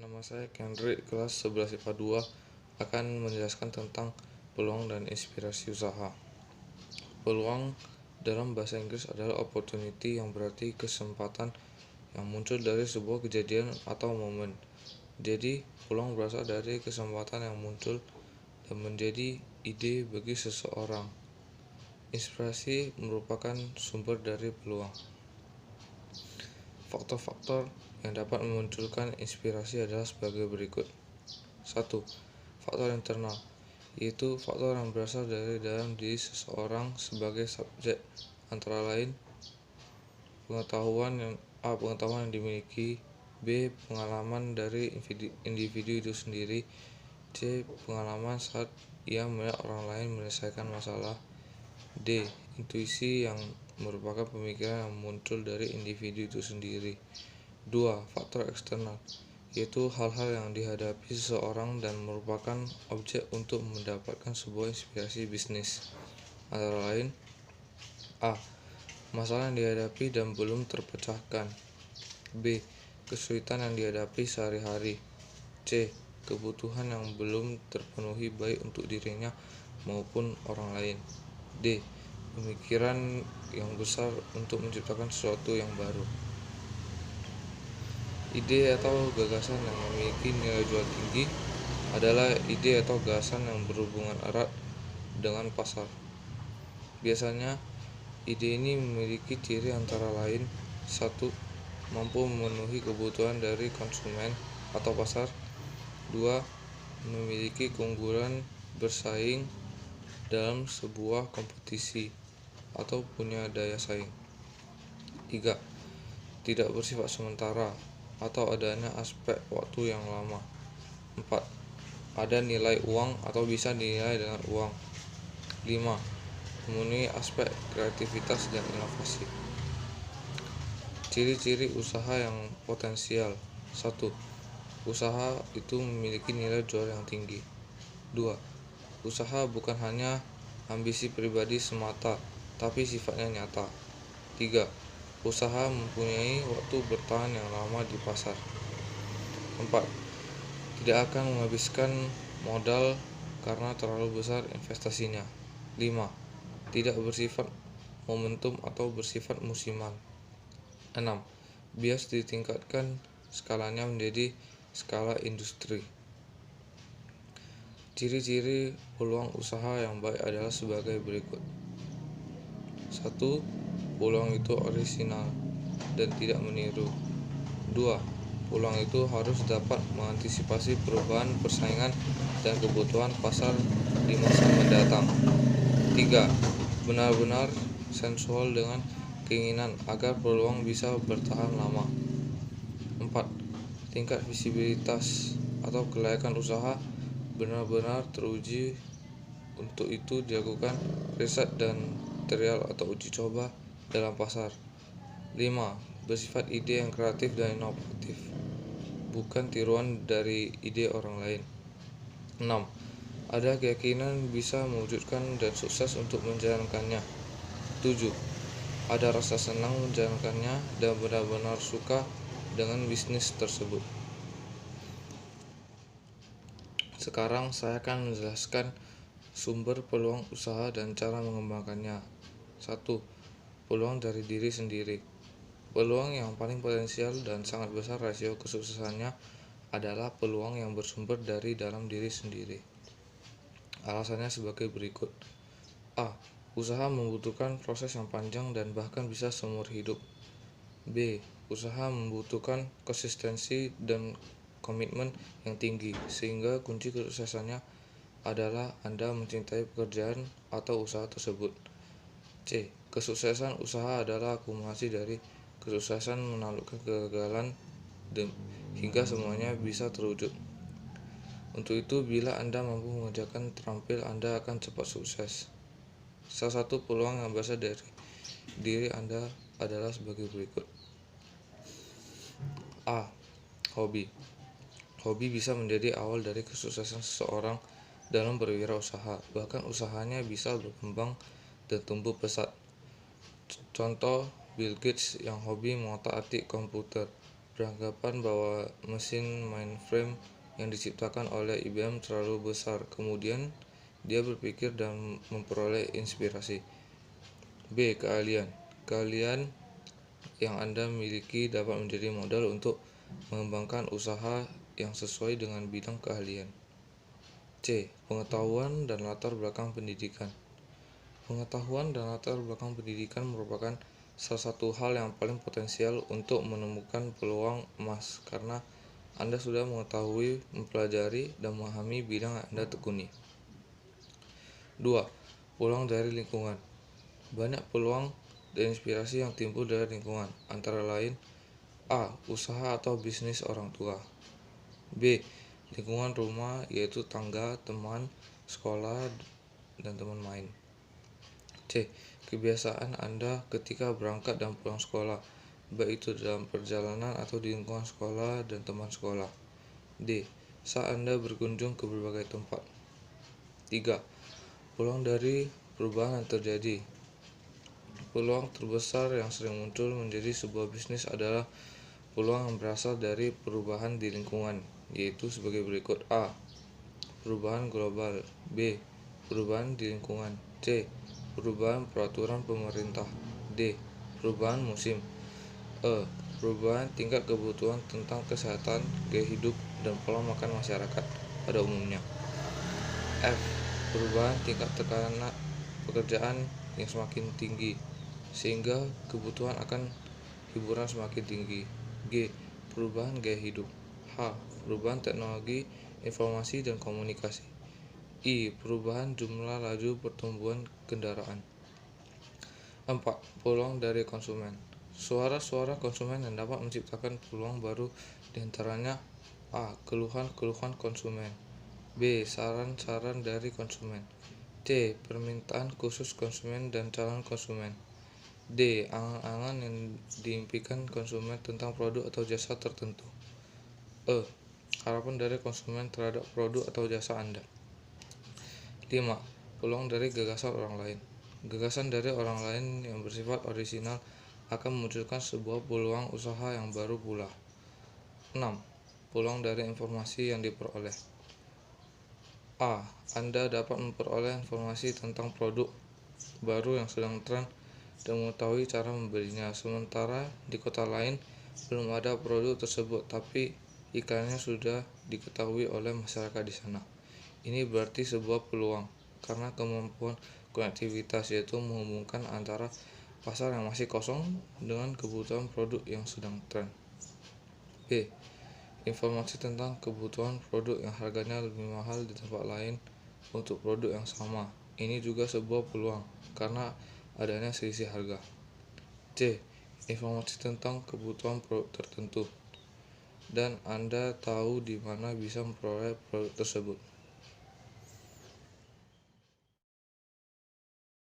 Nama saya Kendrick, kelas 11 IPA 2, akan menjelaskan tentang peluang dan inspirasi usaha. Peluang dalam bahasa Inggris adalah opportunity, yang berarti kesempatan yang muncul dari sebuah kejadian atau momen. Jadi, peluang berasal dari kesempatan yang muncul dan menjadi ide bagi seseorang. Inspirasi merupakan sumber dari peluang. Faktor-faktor yang dapat memunculkan inspirasi adalah sebagai berikut. 1. Faktor internal, yaitu faktor yang berasal dari dalam diri seseorang sebagai subjek, antara lain pengetahuan yang dimiliki, B. Pengalaman dari individu itu sendiri, C. Pengalaman saat ia melihat orang lain menyelesaikan masalah, D. Intuisi, yang merupakan pemikiran yang muncul dari individu itu sendiri. 2. Faktor eksternal, yaitu hal-hal yang dihadapi seseorang dan merupakan objek untuk mendapatkan sebuah inspirasi bisnis, antara lain A. Masalah yang dihadapi dan belum terpecahkan, B. Kesulitan yang dihadapi sehari-hari, C. Kebutuhan yang belum terpenuhi baik untuk dirinya maupun orang lain, D. Pemikiran yang besar untuk menciptakan sesuatu yang baru. Ide atau gagasan yang memiliki nilai jual tinggi adalah ide atau gagasan yang berhubungan erat dengan pasar. Biasanya, ide ini memiliki ciri antara lain: 1. Mampu memenuhi kebutuhan dari konsumen atau pasar. 2. Memiliki keunggulan bersaing dalam sebuah kompetisi atau punya daya saing. 3. Tidak bersifat sementara atau adanya aspek waktu yang lama. 4. Ada nilai uang atau bisa dinilai dengan uang. 5. Memenuhi aspek kreativitas dan inovasi. Ciri-ciri usaha yang potensial. 1. Usaha itu memiliki nilai jual yang tinggi. 2. Usaha bukan hanya ambisi pribadi semata, tapi sifatnya nyata. 3. Usaha mempunyai waktu bertahan yang lama di pasar. 4. Tidak akan menghabiskan modal karena terlalu besar investasinya. 5. Tidak bersifat momentum atau bersifat musiman. 6. Bias ditingkatkan skalanya menjadi skala industri. Ciri-ciri peluang usaha yang baik adalah sebagai berikut. 1. Peluang itu orisinal dan tidak meniru. 2. Peluang itu harus dapat mengantisipasi perubahan persaingan dan kebutuhan pasar di masa mendatang. 3. Benar-benar sensual dengan keinginan agar peluang bisa bertahan lama. 4. Tingkat visibilitas atau kelayakan usaha benar-benar teruji. Untuk itu dilakukan riset dan trial atau uji coba dalam pasar. 5. Bersifat ide yang kreatif dan inovatif, bukan tiruan dari ide orang lain. 6. Ada keyakinan bisa mewujudkan dan sukses untuk menjalankannya. 7. Ada rasa senang menjalankannya dan benar-benar suka dengan bisnis tersebut. Sekarang saya akan menjelaskan sumber peluang usaha dan cara mengembangkannya. 1. Peluang dari diri sendiri. Peluang yang paling potensial dan sangat besar rasio kesuksesannya adalah peluang yang bersumber dari dalam diri sendiri. Alasannya sebagai berikut. A. Usaha membutuhkan proses yang panjang dan bahkan bisa seumur hidup. B. Usaha membutuhkan konsistensi dan komitmen yang tinggi, sehingga kunci kesuksesannya adalah Anda mencintai pekerjaan atau usaha tersebut. C. Kesuksesan usaha adalah akumulasi dari kesuksesan menaklukkan kegagalan hingga semuanya bisa terwujud. Untuk itu, bila Anda mampu mengerjakan terampil, Anda akan cepat sukses. Salah satu peluang yang berasal dari diri Anda adalah sebagai berikut. A. Hobi. Hobi bisa menjadi awal dari kesuksesan seseorang dalam berwirausaha. Bahkan usahanya bisa berkembang dan tumbuh pesat. Contoh, Bill Gates yang hobi mengotak-atik komputer, beranggapan bahwa mesin mainframe yang diciptakan oleh IBM terlalu besar. Kemudian dia berpikir dan memperoleh inspirasi. B. Keahlian. Keahlian yang Anda miliki dapat menjadi modal untuk mengembangkan usaha yang sesuai dengan bidang keahlian. C. Pengetahuan dan latar belakang pendidikan. Pengetahuan dan latar belakang pendidikan merupakan salah satu hal yang paling potensial untuk menemukan peluang emas karena Anda sudah mengetahui, mempelajari, dan memahami bidang yang Anda tekuni. 2. Peluang dari lingkungan. Banyak peluang dan inspirasi yang timbul dari lingkungan, antara lain A. Usaha atau bisnis orang tua. B. Lingkungan rumah, yaitu tangga, teman, sekolah, dan teman main. C. Kebiasaan Anda ketika berangkat dan pulang sekolah, baik itu dalam perjalanan atau di lingkungan sekolah dan teman sekolah. D. Saat Anda berkunjung ke berbagai tempat. 3. Peluang dari perubahan yang terjadi. Peluang terbesar yang sering muncul menjadi sebuah bisnis adalah peluang yang berasal dari perubahan di lingkungan, yaitu sebagai berikut. A. Perubahan global. B. Perubahan di lingkungan. C. Perubahan peraturan pemerintah. D. Perubahan musim. E. Perubahan tingkat kebutuhan tentang kesehatan, gaya hidup, dan pola makan masyarakat pada umumnya. F. Perubahan tingkat tekanan pekerjaan yang semakin tinggi, sehingga kebutuhan akan hiburan semakin tinggi. G. Perubahan gaya hidup. H. Perubahan teknologi, informasi, dan komunikasi. I. Perubahan jumlah laju pertumbuhan kendaraan. 4. Peluang dari konsumen. Suara-suara konsumen yang dapat menciptakan peluang baru diantaranya A. Keluhan-keluhan konsumen. B. Saran-saran dari konsumen. C. Permintaan khusus konsumen dan calon konsumen. D. Angan-angan yang diimpikan konsumen tentang produk atau jasa tertentu. E. Harapan dari konsumen terhadap produk atau jasa Anda. 5. Peluang dari gagasan orang lain. Gagasan dari orang lain yang bersifat orisinal akan memunculkan sebuah peluang usaha yang baru pula. 6. Peluang dari informasi yang diperoleh. A. Anda dapat memperoleh informasi tentang produk baru yang sedang tren dan mengetahui cara membelinya, sementara di kota lain belum ada produk tersebut tapi iklannya sudah diketahui oleh masyarakat di sana. Ini berarti sebuah peluang karena kemampuan konektivitas, yaitu menghubungkan antara pasar yang masih kosong dengan kebutuhan produk yang sedang tren. B. Informasi tentang kebutuhan produk yang harganya lebih mahal di tempat lain untuk produk yang sama. Ini juga sebuah peluang karena adanya selisih harga. C. Informasi tentang kebutuhan produk tertentu dan Anda tahu di mana bisa memperoleh produk tersebut.